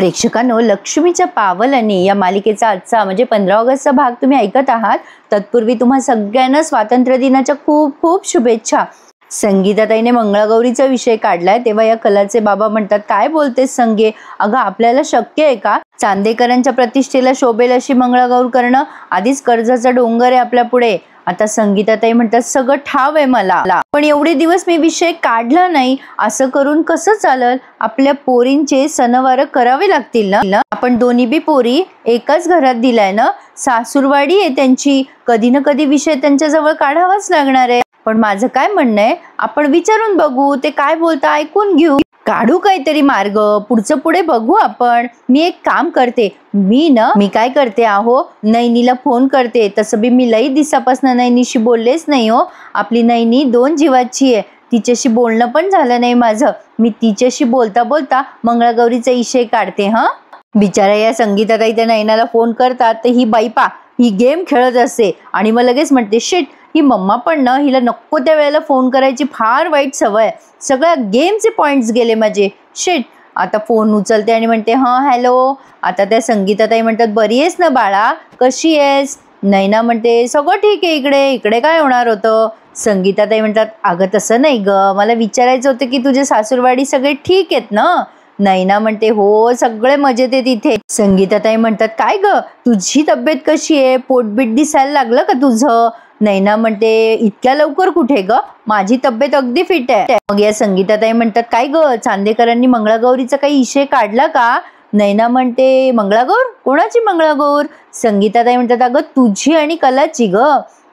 प्रेक्षकांनो, लक्ष्मीच्या पावलांनी या मालिकेचा आजचा म्हणजे 15 ऑगस्टचा भाग तुम्ही ऐकत आहात। तत्पूर्वी तुम्हा सगळ्यांना स्वातंत्र्य दिनाच्या खूप खूप शुभेच्छा। संगीताताईने मंगळागौरीचा विषय काढलाय तेव्हा या कलाचे बाबा म्हणतात, काय बोलतेस संगे, अगं आपल्याला शक्य आहे का? चांदेकरांच्या प्रतिष्ठेला शोभेल अशी मंगळागौर करणं? आधीच कर्जाचा डोंगर आहे आपल्या पुढे। आता संगीताताई म्हणतात, सगळं ठाव आहे मला, पण एवढे दिवस मी विषय काढला नाही, असं करून कसं चालल? आपल्या पोरींचे सणवार करावे लागतील ना। आपण दोन्ही बी पोरी एकाच घरात दिलाय ना, सासूरवाडी आहे त्यांची, कधी ना कधी विषय त्यांच्या जवळ काढावाच लागणार आहे। पण माझं काय म्हणणं आहे, आपण विचारून बघू, ते काय बोलता ऐकून घेऊ, काढू काहीतरी मार्ग, पुढचं पुढे बघू आपण। मी एक काम करते, मी काय करते आहो, नैनीला फोन करते। तसं बी मी लई दिवसापासून नैनीशी बोललेच नाही हो। आपली नैनी 2 जीवाची आहे, तिच्याशी बोलणं पण झालं नाही माझं। मी तिच्याशी बोलता बोलता मंगळागौरीचा विषय काढते। बिचारा या संगीताताई त्या नैनाला फोन करतात तर ही बाई ही गेम खेळत असते आणि मग लगेच म्हणते, शिट, ही मम्मा पण ना, हिला नको त्या वेळेला फोन करायची फार वाईट सवय, सगळ्या गेमचे पॉइंट्स गेले माझे, शिट। आता फोन उचलते आणि म्हणते, हॅलो। आता त्या संगीताताई म्हणतात, बरी आहेस ना बाळा, कशी आहेस? नैना म्हणते, सगळं ठीक आहे, इकडे काय होणार होतं? संगीताताई म्हणतात, अगं तसं नाही ग, मला विचारायचं होतं की तुझे सासूरवाडी सगळे ठीक आहेत ना? नैना म्हणते, हो सगळे मजेत आहेत इथे। संगीताताई म्हणतात, काय ग तुझी तब्येत कशी आहे, पोटबीट दिसायला लागलं का तुझं? नैना म्हणते, इतक्या लवकर कुठे ग, माझी तब्येत अगदी फिट आहे। मग या संगीताताई म्हणतात, काय ग चांदेकरांनी मंगळागौरीचा काही विषय काढला का? नैना म्हणते, मंगळागौर? कोणाची मंगळागौर? संगीताताई म्हणतात, अगं तुझी आणि कलाची ग।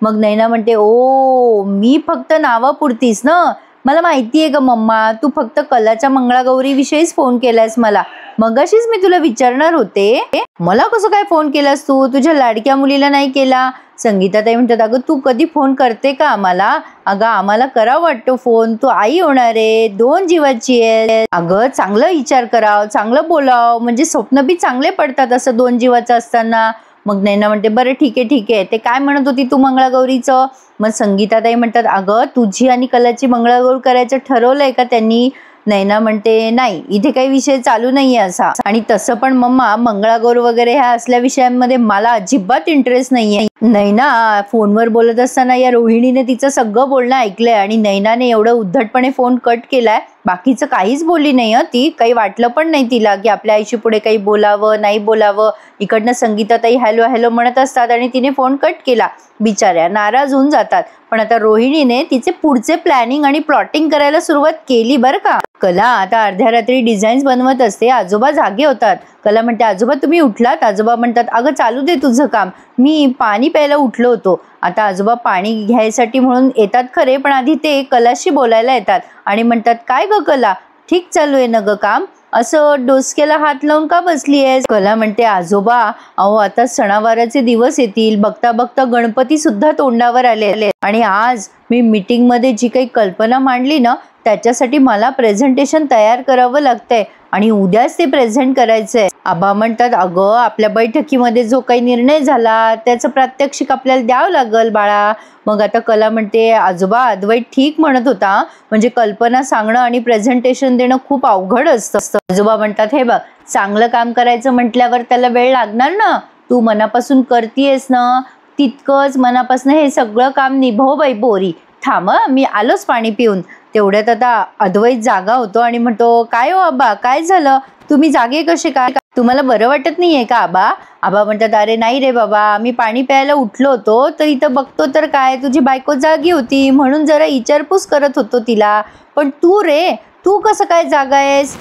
मग नैना म्हणते, ओ मी फक्त नावापुरतीस ना, मला माहितीये ग मम्मा, तू फक्त कलाच्या मंगळागौरी विषयीच फोन केलास मला। मगाशीच मी तुला विचारणार होते, मला कसं काय फोन केलास तू, तुझ्या लाडक्या मुलीला नाही केला? संगीताताई म्हणतात, अगं तू कधी फोन करते का आम्हाला? अगं आम्हाला करावं वाटतो फोन, तू आई होणार आहे, 2 जीवाची आहे, अगं चांगलं विचार कराव, चांगलं बोलाव, म्हणजे स्वप्न बी चांगले पडतात असं 2 जीवाचं असताना। मग नैना म्हणते, बरं ठीक आहे, ते काय म्हणत होती तू मंगळागौरीचं? मग संगीताताई म्हणतात, अगं तुझी आणि कलाची मंगळागौर करायचं ठरवलंय का त्यांनी? नैना म्हणते, नाही, इथे काही विषय चालू नाहीये असा, आणि तसं पण मम्मा मंगळागौर वगैरे ह्या असल्या विषयांमध्ये मला अजिबात इंटरेस्ट नाहीये। नैना फोनवर बोलत असताना या रोहिणीने तिचं सगळं बोलणं ऐकलंय आणि नैनाने एवढं उद्धटपणे फोन कट केलाय, बाकीचं काहीच बोलली नाही ती, काही वाटलं पण नाही तिला की आपल्या आईशी पुढे काही बोलावं नाही बोलावं। इकडनं संगीताताई हॅलो हॅलो म्हणत असतात आणि तिने फोन कट केला, बिचाऱ्या नाराज होऊन जातात। पण आता रोहिणीने तिचे पुढचे प्लॅनिंग आणि प्लॉटिंग करायला सुरुवात केली बरं का। कला आता अर्ध्या रात्री डिझाईन्स बनवत असते, आजोबा जागे होतात। कला म्हणते, आजोबा तुम्ही उठलात? आजोबा म्हणतात, अगं चालू दे तुझं काम, मी पाणी प्यायला उठलो होतो। आता आजोबा पाणी घ्यायसाठी म्हणून येतात खरे, पण आधी ते कलाशी बोलायला येतात आणि म्हणतात, काय ग कला, ठीक चालू आहे ना ग काम, असं डोसक्याला हात लावून का बसली आहेस? कला म्हणते, आजोबा अहो आता सणावाराचे दिवस येतील, बघता बघता गणपती सुद्धा तोंडावर आले आणि आज मी मीटिंग मध्ये जी काही कल्पना मांडली ना, त्याच्यासाठी मला प्रेझेंटेशन तयार करावं लागतंय आणि उद्याच ते प्रेझेंट करायचंय। आबा म्हणतात, अगं आपल्या बैठकीमध्ये जो काही निर्णय झाला त्याचं प्रात्यक्षिक आपल्याला द्यावं लागल बाळा। मग आता कला म्हणते, आजोबा अद्वैत ठीक म्हणत होता, म्हणजे कल्पना सांगणं आणि प्रेझेंटेशन देणं खूप अवघड असतं। आजोबा म्हणतात, हे बघ, चांगलं काम करायचं म्हटल्यावर त्याला वेळ लागणार ना, तू मनापासून करतीयस ना, तितकंच मनापासून हे सगळं काम निभव बाई पोरी, थांब मी आलोच पाणी पिऊन। तेवढ्यात आता अद्वैत जागा होतो आणि म्हणतो, काय हो आबा, काय झालं, तुम्ही जागे कसे काय, तुम्हाला बरं वाटत नाहीये का आबा? आबा म्हणतात, अरे नाही रे बाबा, मी पाणी प्यायला उठलो होतो तर इथं बघतो तर काय, तुझी बायको जागी होती म्हणून जरा विचारपूस करत होतो तिला, पण तू रे, तू कसं काय जागा आहेस?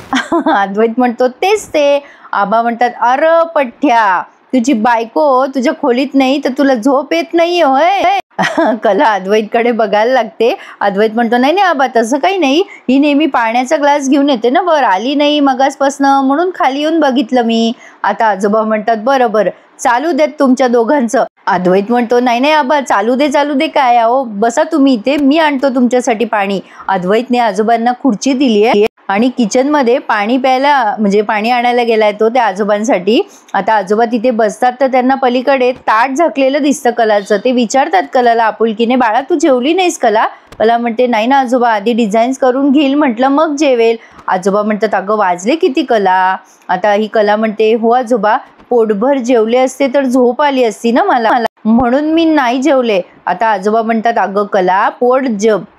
अद्वैत म्हणतो, तेच ते। आबा म्हणतात, अरे पठ्या, तुझी बायको तुझ्या खोलीत नाही तर तुला झोप येत नाहीये होय? कला अद्वैतकडे बघायला लागते। अद्वैत म्हणतो, नाही आबा तसं काही नाही, ही नेहमी पाण्याचा ग्लास घेऊन येते ना, वर आली नाही मगासपासनं, म्हणून खाली येऊन बघितलं मी। आता आजोबा म्हणतात, बरं चालू देत तुमच्या दोघांचं, अद्वैत म्हणतो नाही नाही आबा, चालू दे काय, अहो बसा तुम्ही इथे, मी आणतो तुमच्यासाठी पाणी. अद्वैतने आजोबांना खुर्ची दिली आहे आणि किचन मध्ये पाणी प्यायला म्हणजे पाणी आणायला गेलाय तो त्या आजोबांसाठी. आता आजोबा तिथे बसतात तर त्यांना पलीकडे ताट झाकलेलं दिसतं कलाचं. ते विचारतात कलाला आपुलकीने, बाळा तू जेवली नाहीस कला? कला म्हणते नाही ना आजोबा, आधी डिझाईन्स करून घेईल म्हटलं मग जेवेल. आजोबा म्हणतात अगं वाजले किती कला? आता ही कला म्हणते हो आजोबा, पोटभर जेवले असते तर झोप आली असती ना मला, म्हणून मी नाही जेवले. आता आजोबा म्हणतात अगं कला, पोट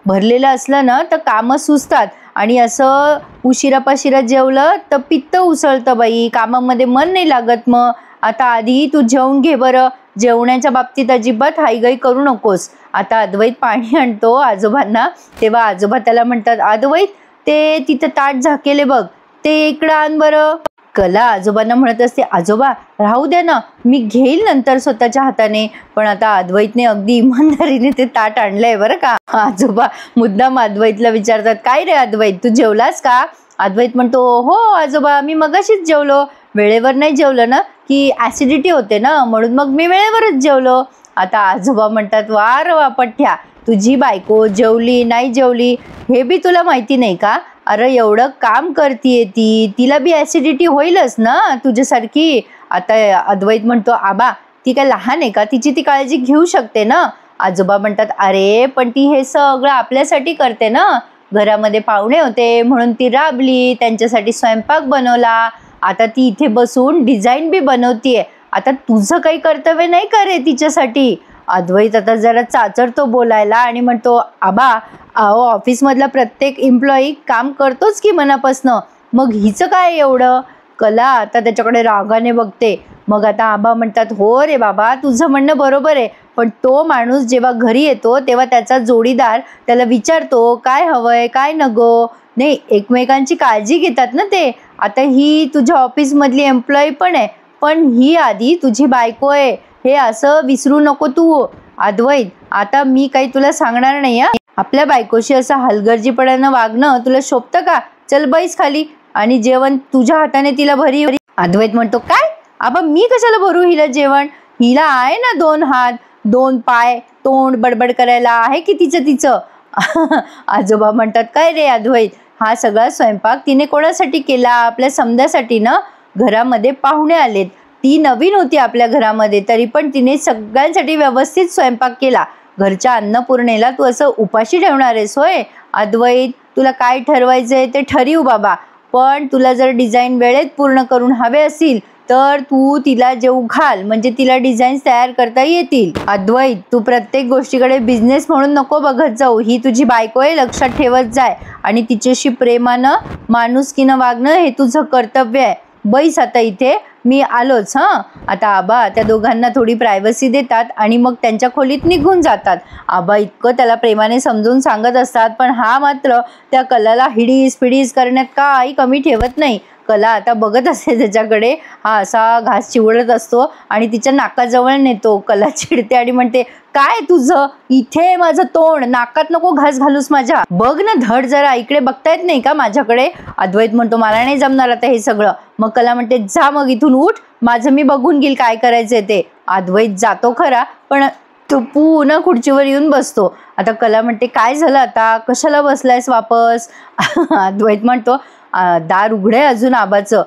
भरलेलं असलं ना तर कामं सुचतात आणि असं उशिरापाशिरा जेवलं तर पित्त उसळतं बाई, कामामध्ये मन नाही लागत मग. आता आधी तू जेवून घे बरं, जेवण्याच्या बाबतीत अजिबात हायगाई करू नकोस. आता अद्वैत पाणी आणतो आजोबांना, तेव्हा आजोबा त्याला म्हणतात अद्वैत ते तिथं ताट झाकेले बघ, ते इकडं आण बरं. कला आजोबांना म्हणत असते आजोबा राहू द्या ना, मी घेईल नंतर स्वतःच्या हाताने. पण आता अद्वैतने अगदी इमानदारीने ते ताट आणलंय बरं का. आजोबा मुद्दाम अद्वैतला विचारतात काय रे अद्वैत, तू जेवलास का? अद्वैत म्हणतो हो आजोबा, मी मगाशीच जेवलो. वेळेवर नाही जेवलं ना की ऍसिडिटी होते ना, म्हणून मग मी वेळेवरच जेवलो. आता आजोबा म्हणतात वा रे वा पठ्या, तुझी बायको जेवली नाही जेवली हे बी तुला माहिती नाही का? अरे एवढं काम करतीये ती, तिला बी ऍसिडिटी होईलच ना तुझ्यासारखी. आता अद्वैत म्हणतो आबा ती काय लहान आहे का, तिची ती काळजी घेऊ शकते ना. आजोबा म्हणतात अरे पण ती हे सगळं आपल्यासाठी करते ना, घरामध्ये पाहुणे होते म्हणून ती राबली, त्यांच्यासाठी स्वयंपाक बनवला, आता ती इथे बसून डिझाईन बी बनवतीये. आता तुझं काही कर्तव्य नाही का रे तिच्यासाठी? अद्वैत आता जरा चाचरतो बोलायला आणि म्हणतो आबा अहो ऑफिसमधला प्रत्येक एम्प्लॉई काम करतोच की मनापासनं, मग हिचं काय एवढं? कला आता त्याच्याकडे रागाने बघते. मग आता आबा म्हणतात हो रे बाबा, तुझं म्हणणं बरोबर आहे, पण तो माणूस जेव्हा घरी येतो तेव्हा त्याचा जोडीदार त्याला विचारतो काय हवंय काय नको, नाही एकमेकांची काळजी घेतात ना ते. आता ही तुझ्या ऑफिसमधली एम्प्लॉई पण आहे, पण ही आधी तुझी बायको आहे, हे असं विसरू नको तू. अद्वैत आता मी काही तुला सांगणार नाही हा, आपल्या बायकोशी असं हलगर्जीपणानं वागणं तुला शोभतं का? चल बैस खाली आणि जेवण तुझ्या हाताने तिला भरी. अद्वैत म्हणतो काय आबा, मी कशाला भरू हिला जेवण? हिला आहे ना 2 हात 2 पाय, तोंड बडबड करायला आहे की तिचं. आजोबा म्हणतात काय रे अद्वैत, हा सगळा स्वयंपाक तिने कोणासाठी केला? आपल्या समजासाठी ना. घरामध्ये पाहुणे आलेत, ती नवीन होती आपल्या घरामध्ये, तरी पण तिने सगळ्यांसाठी व्यवस्थित स्वयंपाक केला. घरच्या अन्नपूर्णेला तू असं उपाशी ठेवणार आहेस होय? अद्वैत तुला काय ठरवायचंय ते ठरवू बाबा, पण तुला जर डिझाईन वेळेत पूर्ण करून हवे असतील तर तू तिला जेवू घाल, म्हणजे तिला डिझाईन्स तयार करता येतील. अद्वैत तू प्रत्येक गोष्टीकडे बिझनेस म्हणून नको बघत जाऊ, ही तुझी बायको आहे लक्षात ठेवत जाय, आणि तिच्याशी प्रेमानं माणुसकीनं वागणं हे तुझं कर्तव्य आहे. बैस आता इथे, मी आलोच हां. आता आबा त्या दोघांना थोडी प्रायव्हसी देतात आणि मग त्यांच्या खोलीत निघून जातात. आबा इतकं त्याला प्रेमाने समजून सांगत असतात, पण हा मात्र त्या कलाला हिडीस फिडीस करण्यात काही कमी ठेवत नाही. कला आता बघत असते त्याच्याकडे, हा असा घास चिवडत असतो आणि तिच्या नाकाजवळ नेतो. कला चिडते आणि म्हणते काय तुझं इथे माझं तोंड, नाकात नको घास घालूस माझ्या, बघ ना धड जरा, इकडे बघता येत नाही का माझ्याकडे? अद्वैत म्हणतो मला नाही जमणार आता हे सगळं. मग कला म्हणते जा मग इथून उठ, माझं मी बघून घेईल काय करायचंय ते. अद्वैत जातो खरा, पण तो पुन्हा खुर्चीवर येऊन बसतो. आता कला म्हणते काय झालं आता, कशाला बसलायस वापस? अद्वैत म्हणतो दार उघडे अजून आबाचं,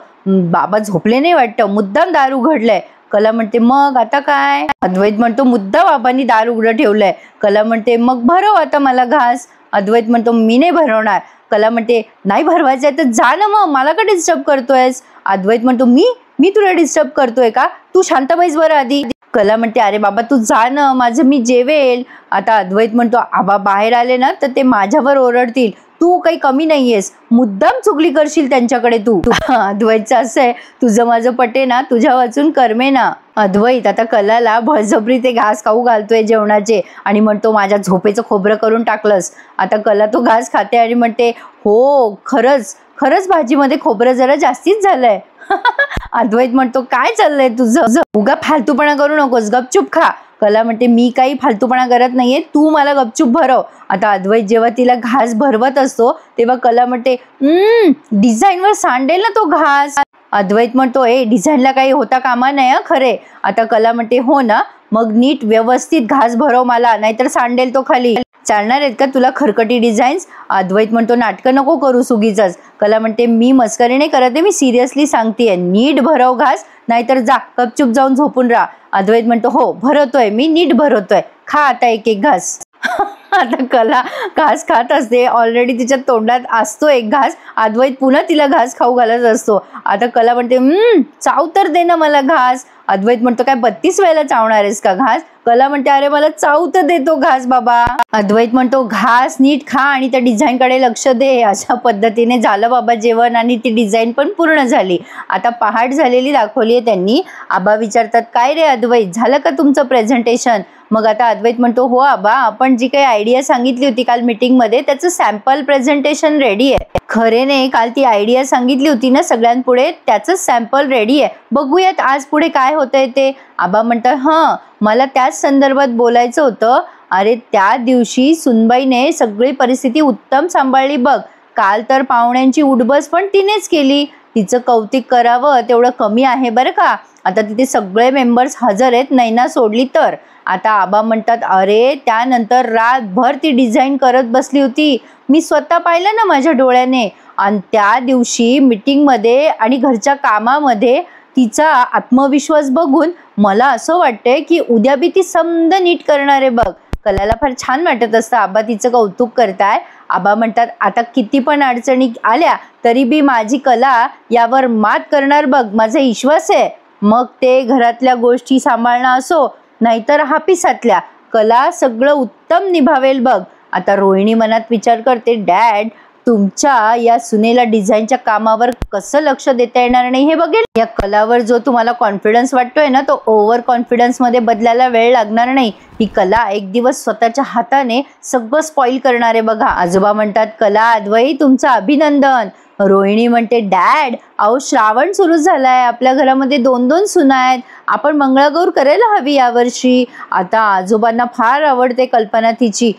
बाबा झोपले नाही वाटतं, मुद्दाम दार उघडलंय. कला म्हणते मग आता काय? अद्वैत म्हणतो मुद्दाम बाबांनी दार उघडं ठेवलंय. कला म्हणते मग भरव आता मला घास. अद्वैत म्हणतो मी नाही भरवणार. कला म्हणते नाही भरवायचंय तर जा ना मग, मला का डिस्टर्ब करतोयस? अद्वैत म्हणतो मी तुला डिस्टर्ब करतोय का? तू शांत बैस बरं आधी. कला म्हणते अरे बाबा तू जा ना, माझं मी जेवेल. आता अद्वैत म्हणतो आबा बाहेर आले ना तर ते माझ्यावर ओरडतील, तू काही कमी नाहीयेस, मुद्दाम चुगली करशील त्यांच्याकडे तू. अद्वैतचं असं आहे, तुझं माझं पटे ना, तुझ्या वाचून करमे ना. अद्वैत आता कलाला बळजबरी ते घास खाऊ घालतोय जेवणाचे आणि म्हणतो माझ्या झोपेचं खोबरं करून टाकलंस. आता कला तो घास खाते आणि म्हणते हो खरंच भाजीमध्ये खोबरं जरा जास्तीच झालंय. अद्वैत म्हणतो काय चाललंय तुझं, उगा फालतूपणा करू नकोस, गपचूप खा. कला म्हणते मी काही फालतूपणा करत नाहीये, तू मला गपचूप भरव. आता अद्वैत जेव्हा तिला घास भरवत असतो तेव्हा कला म्हणते डिझाईनवर सांडेल ना तो घास. अद्वैत म्हणतो डिझाईनला काही होता कामा नाही खरे. आता कला म्हणते हो ना, मग नीट व्यवस्थित घास भरव मला, नाहीतर सांडेल तो खाली. चालणार आहेत का तुला खरकटी डिझाईन्स? अद्वैत म्हणतो नाटकं नको करू सुगीचंच. कला म्हणते मी मस्करी नाही करत आहे, मी सिरियसली सांगतेय. नीट भरव घास, नाहीतर जा गपचूप जाऊन झोपून राहा. अद्वैत म्हणतो हो भरवतोय मी, नीट भरवतोय, खा आता एक एक घास. आता कला घास खात असते, ऑलरेडी तिच्या तोंडात असतो एक घास. अद्वैत पुन्हा तिला घास खाऊ घालत असतो. आता कला म्हणते चाव तर दे ना मला घास. अद्वैत म्हणतो काय 32 वेळेला चावणार आहेस का घास? कला म्हणते अरे मला चाव तर देतो घास बाबा. अद्वैत म्हणतो घास नीट खा आणि त्या डिझाईन कडे लक्ष दे. अशा पद्धतीने झालं बाबा जेवण आणि ती डिझाईन पण पूर्ण झाली. आता पहाट झालेली दाखवली आहे त्यांनी. आबा विचारतात काय रे अद्वैत, झालं का तुमचं प्रेझेंटेशन? मग आता अद्वैत म्हणतो हो आबा, आपण जी काही आयडिया सांगितली होती काल मीटिंग मध्ये त्याचं सॅम्पल प्रेझेंटेशन रेडी आहे. खरे नाही, काल ती आयडिया सांगितली होती ना सगळ्यांपुढे, त्याचं सॅम्पल रेडी आहे. बघूयात आज पुढे काय होतंय ते. आबा म्हणतात मला त्याच संदर्भात बोलायचं होतं. अरे त्या दिवशी सुनबाईने सगळी परिस्थिती उत्तम सांभाळली बघ. काल तर पाहुण्यांची उठबस पण तिनेच केली. तिचं कौतुक करावं तेवढं कमी आहे बरं का. आता तिथे सगळे मेंबर्स हजर आहेत, नैना सोडली तर. आता आबा म्हणतात अरे त्यानंतर रातभर ती डिझाईन करत बसली होती. मी स्वतः पाहिलं ना माझ्या डोळ्याने. आणि त्या दिवशी मीटिंगमध्ये आणि घरच्या कामामध्ये तिचा आत्मविश्वास बघून मला असं वाटतंय की उद्या बी ती समद नीट करणार आहे बघ. कलाला फार छान वाटत असतं आबा तिचं कौतुक करताय. आबा म्हणतात आता किती पण अडचणी आल्या तरी बी माझी कला यावर मात करणार बघ, माझा विश्वास आहे. मग ते घरातल्या गोष्टी सांभाळणं असो नाहीतर हापिसातल्या, कला सगळं उत्तम निभावेल बघ. आता रोहिणी मनात विचार करते डॅड तुमच्या या सुनेला डिझाईनच्या कामावर कसं लक्ष देता येणार नाही हे बघेल. या कलावर जो तुम्हाला कॉन्फिडन्स वाटतोय ना तो ओव्हर कॉन्फिडन्स मध्ये बदलायला वेळ लागणार नाही. ही कला एक दिवस स्वतःच्या हाताने सगळं स्पॉइल करणार आहे बघा. आजोबा म्हणतात कला अद्वैत तुमचं अभिनंदन. रोहिणी म्हणते डॅड अहो श्रावण सुरू झालाय, आपल्या घरामध्ये 2-2 सुना आहेत, आपण मंगळागौर करायला हवी यावर्षी. आता आजोबांना फार आवडते कल्पना तिची.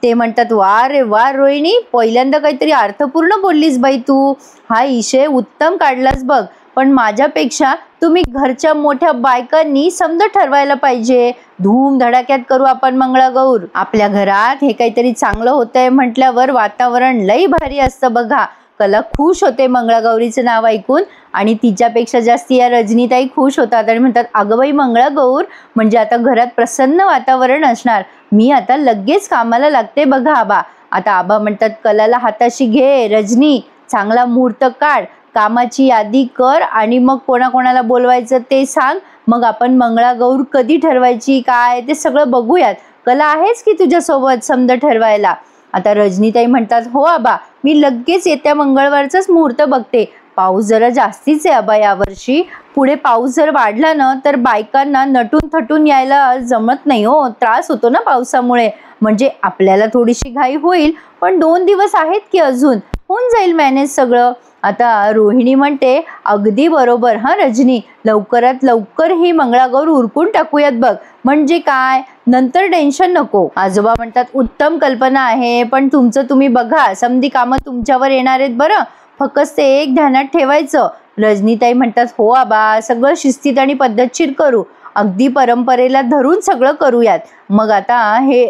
ते म्हणतात वा रे वा रोहिणी, पहिल्यांदा काहीतरी अर्थपूर्ण बोललीस बाई तू. हा विषय उत्तम काढलास बघ. पण माझ्यापेक्षा तुम्ही घरच्या मोठ्या बायकांनी समजा ठरवायला पाहिजे. धूम धडाक्यात करू आपण मंगळागौर. आपल्या घरात हे काहीतरी चांगलं होतंय म्हटल्यावर वातावरण लई भारी असतं बघा. कला खुश होते मंगळागौरीचं नाव ऐकून आणि तिच्यापेक्षा जास्ती या रजनीताई खुश होतात आणि म्हणतात अगं बाई मंगळागौर म्हणजे आता घरात प्रसन्न वातावरण असणार. मी आता लगेच कामाला लागते बघा आबा. आता आबा म्हणतात कलाला हाताशी घे रजनी, चांगला मुहूर्त काढ, कामाची यादी कर आणि मग कोणाकोणाला बोलवायचं ते सांग. मग आपण मंगळागौर कधी ठरवायची काय ते सगळं बघूयात. कला आहेच की तुझ्यासोबत समजा ठरवायला. आता रजनीताई म्हणतात हो आबा, मी लगेच येत्या मंगळवारचाच मुहूर्त बघते. पाऊस जरा जास्तीच आहे आबा यावर्षी. पुढे पाऊस जर वाढला ना तर बायकांना नटून थटून यायला जमत नाही हो, त्रास होतो ना पावसामुळे. म्हणजे आपल्याला थोडीशी घाई होईल पण 2 दिवस आहेत की अजून, होऊन जाईल मॅनेज सगळं. आता रोहिणी म्हणते अगदी बरोबर हा रजनी, लवकरात लवकर ही मंगळागौर उरकून टाकूयात बघ, म्हणजे काय नंतर टेन्शन नको. आजोबा म्हणतात उत्तम कल्पना आहे पण तुमचं तुम्ही बघा, समधी कामं तुमच्यावर येणार आहेत बरं, फक्त ते एक ध्यानात ठेवायचं. रजनीताई म्हणतात हो आबा, सगळं शिस्तीत आणि पद्धतशीर करू, अगदी परंपरेला धरून सगळं करूयात. मग आता हे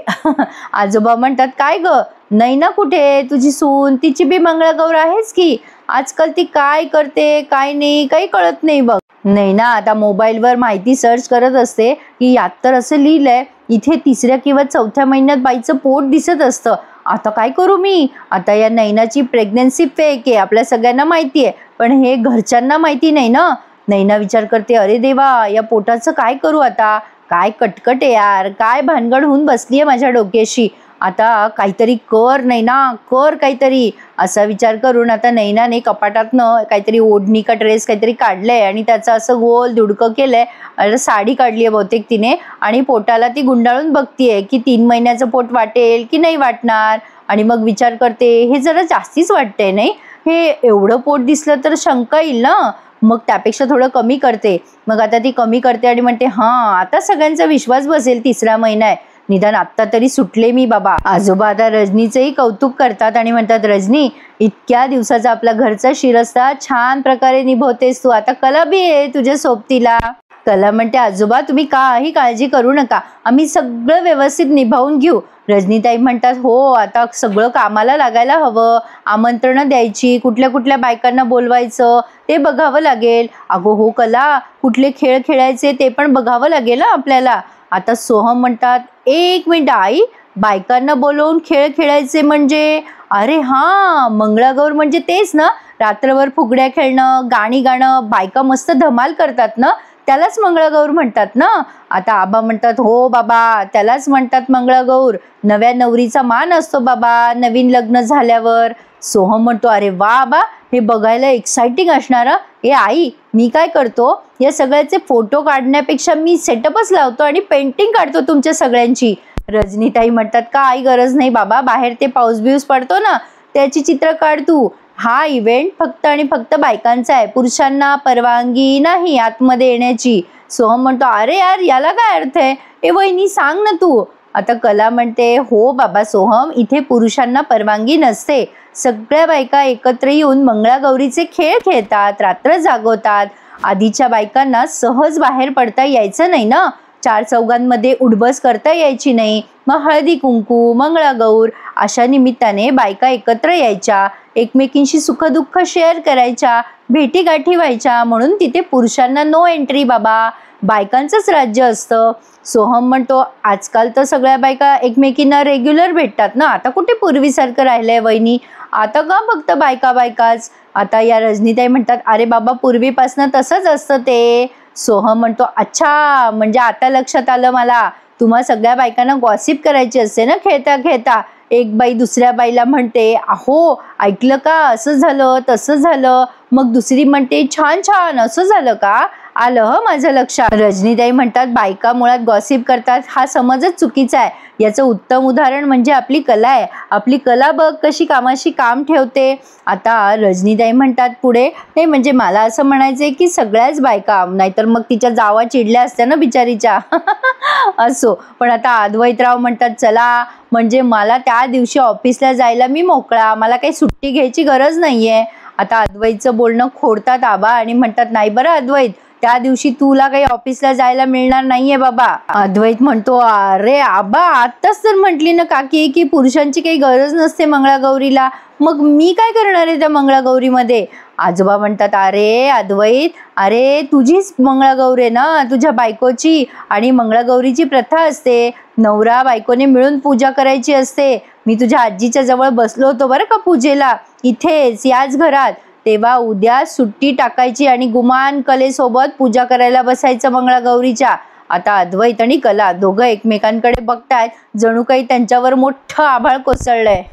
आजोबा म्हणतात काय ग नैना कुठे तुझी सून, तिची बी मंगळागौर आहेच की. आजकाल ती काय करते काय नाही काही कळत नाही बघ. नैना आता मोबाईलवर माहिती सर्च करत असते की यात तर असं लिहिलंय इथे 3ऱ्या किंवा 4थ्या महिन्यात बाईचं पोट दिसत असतं. आता काय करू मी? आता या नैनाची प्रेग्नन्सी फेक आहे आपल्या सगळ्यांना माहिती आहे, पण हे घरच्यांना माहिती नाही ना. नैना विचार करते अरे देवा या पोटाचं काय करू आता, काय कटकट आहे यार, काय भानगड होऊन बसली आहे माझ्या डोक्याशी. आता काहीतरी कर नैना, कर काहीतरी, असा विचार करून आता नैनाने कपाटातनं काहीतरी ओढणी का ड्रेस काहीतरी काढलंय आणि त्याचं असं गोल दुडकं केलंय. साडी काढली आहे बहुतेक तिने आणि पोटाला ती गुंडाळून बघतीये की 3 महिन्याचं पोट वाटेल की नाही वाटणार. आणि मग विचार करते हे जरा जास्तीच वाटतंय नाही, हे एवढं पोट दिसलं तर शंका येईल ना. मग त्यापेक्षा थोडं कमी करते. मग आता ती कमी करते आणि म्हणते हां आता सगळ्यांचा विश्वास बसेल, 3रा महिना आहे, निदान आत्ता तरी सुटले मी बाबा. आजोबा आता रजनीचंही कौतुक करतात आणि म्हणतात रजनी इतक्या दिवसाचा आपला घरचा शिरस्ता छान प्रकारे निभवतेस तू, आता कला बी आहे तुझ्या सोबतीला. कला म्हणते, आजोबा तुम्ही काही काळजी करू नका, आम्ही सगळं व्यवस्थित निभावून घेऊ. रजनीताई म्हणतात, हो आता सगळं कामाला लागायला हवं, आमंत्रणं द्यायची, कुठल्या कुठल्या बायकांना बोलवायचं ते बघावं लागेल. अगो हो कला, कुठले खेळ खेळायचे ते पण बघावं लागेल ना आपल्याला. आता सोहम म्हणतात, 1 मिनिट आई, बायकांना बोलवून खेळ खेळायचे म्हणजे? अरे हां, मंगळागौर म्हणजे तेच ना, रात्रभर फुगड्या खेळणं, गाणी गाणं, बायका मस्त धमाल करतात ना, त्यालाच मंगळागौर म्हणतात ना. आता आबा म्हणतात, हो बाबा त्यालाच म्हणतात मंगळागौर, नव्या नवरीचा मान असतो बाबा नवीन लग्न झाल्यावर. सोहम म्हणतो, अरे वा आबा, हे बघायला एक्साइटिंग असणार. हे आई, मी काय करतो, या सगळ्याचे फोटो काढण्यापेक्षा मी सेटअपच लावतो आणि पेंटिंग काढतो तुमच्या सगळ्यांची. रजनीताई म्हणतात, काही गरज नाही बाबा, बाहेर ते पाऊस बिऊस पडतो ना, त्याची चित्र काढ तू. हा इव्हेंट फक्त आणि फक्त बायकांचा आहे, पुरुषांना परवानगी नाही आतमध्ये येण्याची. सोहम म्हणतो, अरे यार याला काय अर्थ आहे, ए वहिनी सांग ना तू. आता कला म्हणते, हो बाबा सोहम, इथे पुरुषांना परवानगी नसते, सगळ्या बायका एकत्र येऊन मंगळागौरीचे खेळ खेळतात, रात्र जागवतात. आधीच्या बायकांना सहज बाहेर पडता यायचं नाही ना, 4 चौघांमध्ये उडबस करता यायची नाही. मग हळदी कुंकू, मंगळागौर अशा निमित्ताने बायका एकत्र यायच्या, एकमेकींशी सुखदुःख शेअर करायच्या, भेटीगाठी व्हायच्या, म्हणून तिथे पुरुषांना नो एंट्री बाबा, बायकांचंच राज्य असतं. सोहम म्हणतो, आजकाल तर सगळ्या बायका एकमेकींना रेग्युलर भेटतात ना, आता कुठे पूर्वीसारखं राहिलंय वहिनी, आता का फक्त बायका बायकाच. आता या रजनीताई म्हणतात, अरे बाबा पूर्वीपासून तसंच असतं ते. सोहम म्हणतो, अच्छा, म्हणजे आता लक्षात आलं मला, तुम्हा सगळ्या बायकांना गॉसिप करायची असते ना खेळता खेळता. एक बाई दुसऱ्या बाईला म्हणते, अहो ऐकलं का, असं झालं तसं झालं. मग दुसरी म्हणते, छान छान, असं झालं का, आलं ह माझ्या लक्षात. रजनीताई म्हणतात, बायका मुळात गॉसिप करतात हा समजच चुकीचा आहे. याचं उत्तम उदाहरण म्हणजे आपली कला आहे. आपली कला बघ कशी कामाशी काम ठेवते. आता रजनीताई म्हणतात पुढे, नाही म्हणजे मला असं म्हणायचंय की सगळ्याच बायका, नाहीतर मग तिच्या जावा चिडल्या असत्या ना बिचारीच्या. असो, पण आता अद्वैतराव म्हणतात, चला म्हणजे मला त्या दिवशी ऑफिसला जायला मी मोकळा, मला काही सुट्टी घ्यायची गरज नाहीये. आता अद्वैतचं बोलणं खोडतात आबा आणि म्हणतात, नाही बरं अद्वैत, त्या दिवशी तुला काही ऑफिसला जायला मिळणार नाहीये बाबा. अद्वैत म्हणतो, अरे आबा आत्ताच तर म्हटली ना काकी की पुरुषांची काही गरज नसते मंगळागौरीला, मग मी काय करणार आहे त्या मंगळागौरीमध्ये. आजोबा म्हणतात, अरे अद्वैत, अरे तुझीच मंगळागौर आहे ना, तुझ्या बायकोची, आणि मंगळागौरीची प्रथा असते, नवरा बायकोने मिळून पूजा करायची असते. मी तुझ्या आजीच्या जवळ बसलो होतो बरं का पूजेला, इथेच याच घरात, तेव्हा उद्या सुट्टी टाकायची आणि गुमान कलेसोबत पूजा करायला बसायचं मंगळागौरीच्या. आता अद्वैत आणि कला दोघं एकमेकांकडे बघतायत, जणू काही त्यांच्यावर मोठं आभाळ कोसळलंय.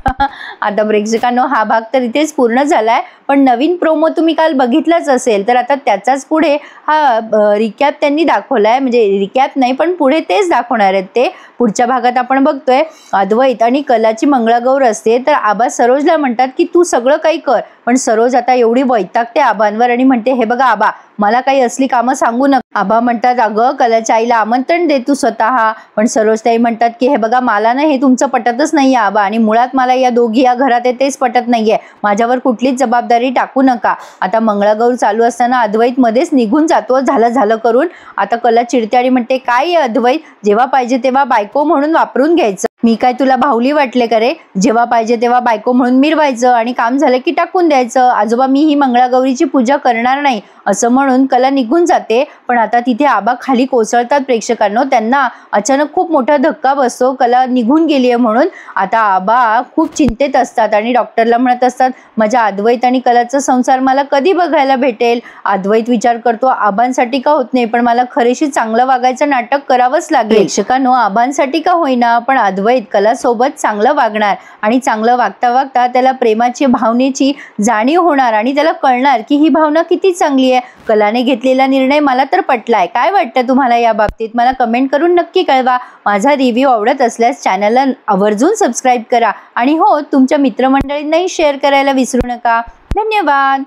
आता प्रेक्षकांनो, हा भाग तर इथेच पूर्ण झालाय, पण नवीन प्रोमो तुम्ही काल बघितलाच असेल, तर आता त्याचाच पुढे हा रिकॅप त्यांनी दाखवलाय, म्हणजे रिकॅप नाही पण पुढे तेच दाखवणार आहेत ते. पुढच्या भागात आपण बघतोय अद्वैत आणि कलाची मंगळागौर असते, तर आबा सरोजला म्हणतात की तू सगळं काही कर, पण सरोज आता एवढी वैतागते आबांवर आणि म्हणते, हे बघा आबा, मला काही असली कामं सांगू नका. आबा म्हणतात, अगं कलाच्या आईला आमंत्रण दे तू स्वतः. पण सरोजताई म्हणतात की हे बघा, मला ना हे तुमचं पटतच नाहीये आबा, आणि मुळात मला या दोघी या घरात आहे तेच पटत नाहीये, माझ्यावर कुठलीच जबाबदारी टाकू नका. आता मंगळागौर चालू असताना अद्वैत मध्येच निघून जातो झालं झालं करून. आता कला चिडते आणि म्हणते, काय अद्वैत, जेव्हा पाहिजे तेव्हा बायको म्हणून वापरून घ्यायचं, मी काय तुला भावली वाटले का रे, जेव्हा पाहिजे तेव्हा बायको म्हणून मिरवायचं आणि काम झालं की टाकून द्यायचं. आजोबा मी ही मंगळागौरीची पूजा करणार नाही, असं म्हणून कला निघून जाते. पण आता तिथे आबा खाली कोसळतात प्रेक्षकांनो, त्यांना अचानक खूप मोठा धक्का बसतो कला निघून गेली आहे म्हणून. आता आबा खूप चिंतेत असतात आणि डॉक्टरला म्हणत असतात, माझ्या अद्वैत आणि कलाचा संसार मला कधी बघायला भेटेल. अद्वैत विचार करतो, आबांसाठी का होत नाही, पण मला खरेशी चांगलं वागायचं नाटक करावंच लागेल. प्रेक्षकांनो, आबांसाठी का होईना पण अद्वैत कला सोबत चांगलं वागणार, आणि चांगलं वागता वागता त्याला प्रेमाची भावनेची जाणीव होणार आणि त्याला कळणार की ही भावना किती चांगली आहे. कलाने घेतलेला निर्णय मला तर पटलाय. काय वाटतं तुम्हाला या बाबतीत, मला कमेंट करून नक्की कळवा. माझा रिव्ह्यू आवडत असल्यास चॅनलला आवर्जून सबस्क्राईब करा, आणि हो, तुमच्या मित्रमंडळींनाही शेअर करायला विसरू नका. धन्यवाद.